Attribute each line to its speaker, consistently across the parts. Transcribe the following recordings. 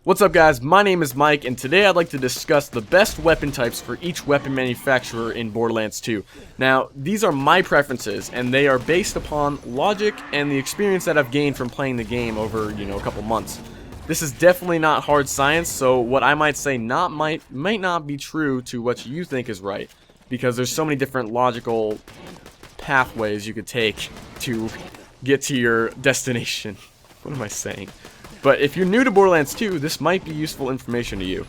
Speaker 1: What's up guys, my name is Mike, and today I'd like to discuss the best weapon types for each weapon manufacturer in Borderlands 2. Now, these are my preferences, and they are based upon logic and the experience that I've gained from playing the game over, a couple months. This is definitely not hard science, so what I might say might not be true to what you think is right, because there's so many different logical pathways you could take to get to your destination. What am I saying? But if you're new to Borderlands 2, this might be useful information to you.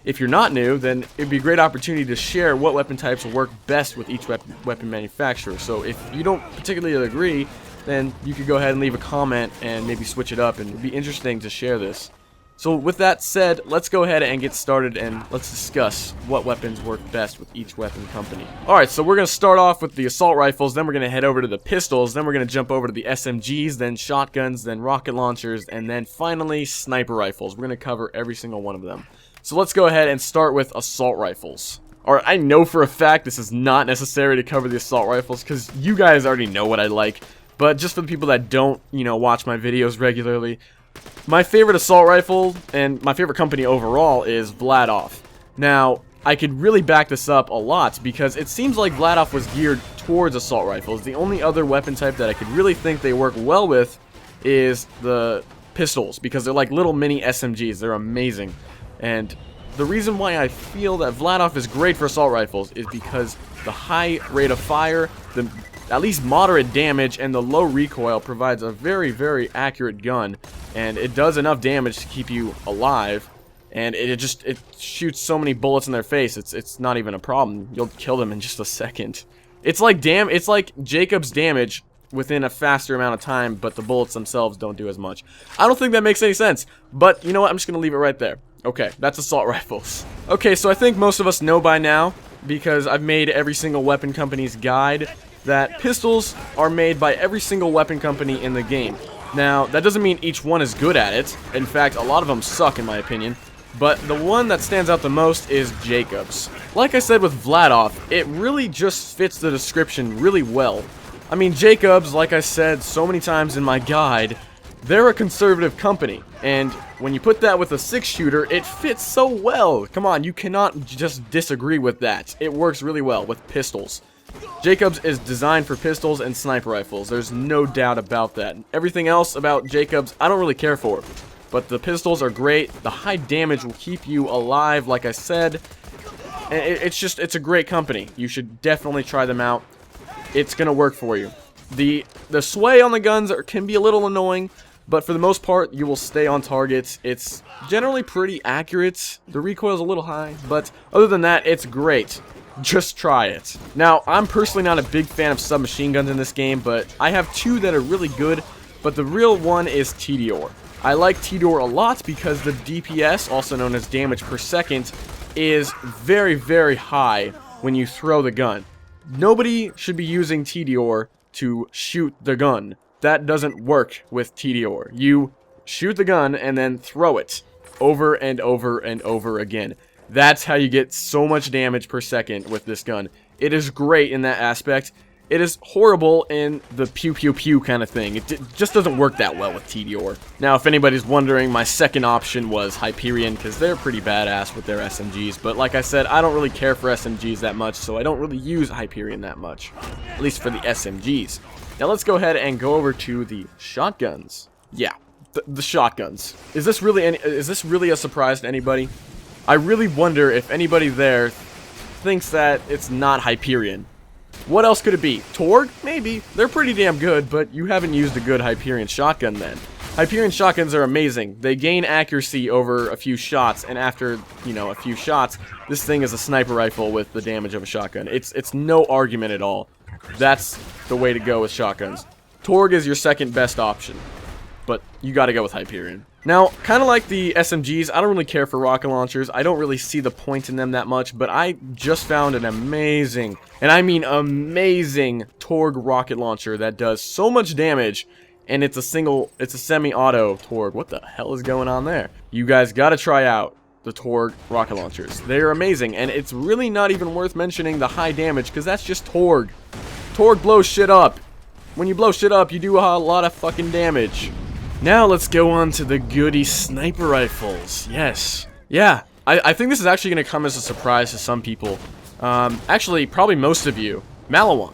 Speaker 1: If you're not new, then it'd be a great opportunity to share what weapon types will work best with each weapon manufacturer. So if you don't particularly agree, then you could go ahead and leave a comment and maybe switch it up, and it'd be interesting to share this. So with that said, let's go ahead and get started and let's discuss what weapons work best with each weapon company. Alright, so we're going to start off with the assault rifles, then we're going to head over to the pistols, then we're going to jump over to the SMGs, then shotguns, then rocket launchers, and then finally sniper rifles. We're going to cover every single one of them. So let's go ahead and start with assault rifles. Alright, I know for a fact this is not necessary to cover the assault rifles because you guys already know what I like, but just for the people that don't, watch my videos regularly, my favorite assault rifle, and my favorite company overall, is Vladof. Now, I could really back this up a lot, because it seems like Vladof was geared towards assault rifles. The only other weapon type that I could really think they work well with is the pistols, because they're like little mini SMGs. They're amazing. And the reason why I feel that Vladof is great for assault rifles is because the high rate of fire, the at least moderate damage, and the low recoil provides a very, very accurate gun, and it does enough damage to keep you alive, and it shoots so many bullets in their face, it's not even a problem. You'll kill them in just a second. It's like Jacob's damage within a faster amount of time, but the bullets themselves don't do as much. I don't think that makes any sense, but you know what, I'm just gonna leave it right there. Okay, that's assault rifles. Okay, so I think most of us know by now, because I've made every single weapon company's guide, that pistols are made by every single weapon company in the game. Now, that doesn't mean each one is good at it. In fact, a lot of them suck in my opinion. But the one that stands out the most is Jacob's. Like I said with Vladof, it really just fits the description really well. I mean, Jacob's, like I said so many times in my guide, they're a conservative company. And when you put that with a 6-shooter, it fits so well. Come on, you cannot just disagree with that. It works really well with pistols. Jacobs is designed for pistols and sniper rifles. There's no doubt about that. Everything else about Jacobs, I don't really care for. But the pistols are great. The high damage will keep you alive, like I said. And it's a great company. You should definitely try them out. It's gonna work for you. The sway on the guns can be a little annoying, but for the most part, you will stay on target. It's generally pretty accurate. The recoil's a little high, but other than that, it's great. Just try it. Now, I'm personally not a big fan of submachine guns in this game, but I have two that are really good, but the real one is TDOR. I like TDOR a lot because the DPS, also known as damage per second, is very, very high when you throw the gun. Nobody should be using TDOR to shoot the gun. That doesn't work with TDOR. You shoot the gun and then throw it over and over and over again. That's how you get so much damage per second with this gun. It is great in that aspect. It is horrible in the pew pew pew kind of thing. It just doesn't work that well with TDOR. Now, if anybody's wondering, my second option was Hyperion, because they're pretty badass with their SMGs. But like I said, I don't really care for SMGs that much, so I don't really use Hyperion that much. At least for the SMGs. Now let's go ahead and go over to the shotguns. Yeah, the shotguns. Is this really a surprise to anybody? I really wonder if anybody there thinks that it's not Hyperion. What else could it be? Torg? Maybe. They're pretty damn good, but you haven't used a good Hyperion shotgun then. Hyperion shotguns are amazing. They gain accuracy over a few shots, and after, a few shots, this thing is a sniper rifle with the damage of a shotgun. It's no argument at all. That's the way to go with shotguns. Torg is your second best option, but you gotta go with Hyperion. Now, kind of like the SMGs, I don't really care for rocket launchers. I don't really see the point in them that much, but I just found an amazing, and I mean amazing, Torg rocket launcher that does so much damage, and it's a semi-auto Torg. What the hell is going on there? You guys gotta try out the Torg rocket launchers. They're amazing, and it's really not even worth mentioning the high damage, because that's just Torg. Torg blows shit up. When you blow shit up, you do a lot of fucking damage. Now let's go on to the goody sniper rifles. Yes. Yeah, I think this is actually going to come as a surprise to some people. Actually, probably most of you. Malawan.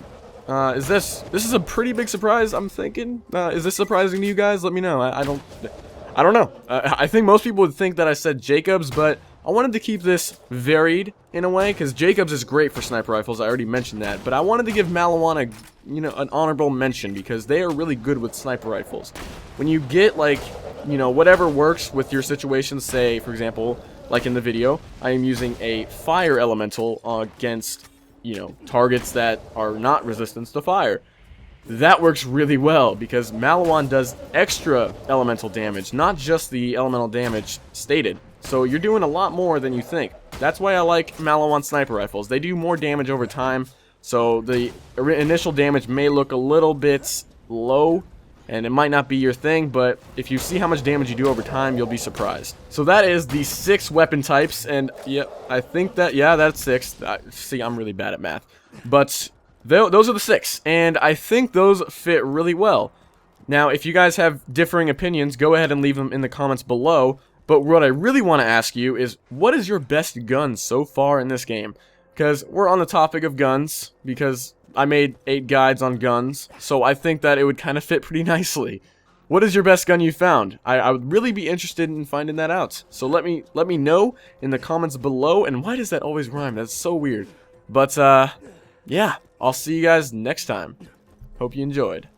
Speaker 1: This is a pretty big surprise, I'm thinking. Is this surprising to you guys? Let me know. I don't know. I think most people would think that I said Jacobs, but I wanted to keep this varied in a way, because Jacobs is great for sniper rifles. I already mentioned that, but I wanted to give Malawan an honorable mention because they are really good with sniper rifles. When you get like, whatever works with your situation, say for example, like in the video, I am using a fire elemental against, targets that are not resistant to fire. That works really well because Malawan does extra elemental damage, not just the elemental damage stated. So you're doing a lot more than you think. That's why I like Malawan sniper rifles. They do more damage over time, so the initial damage may look a little bit low, and it might not be your thing, but if you see how much damage you do over time, you'll be surprised. So that is the 6 weapon types, and yeah, I think that, yeah, that's 6. See, I'm really bad at math. But those are the 6, and I think those fit really well. Now, if you guys have differing opinions, go ahead and leave them in the comments below. But what I really want to ask you is, what is your best gun so far in this game? Because we're on the topic of guns, because I made 8 guides on guns, so I think that it would kind of fit pretty nicely. What is your best gun you found? I would really be interested in finding that out. So let me know in the comments below. And why does that always rhyme? That's so weird. But yeah, I'll see you guys next time. Hope you enjoyed.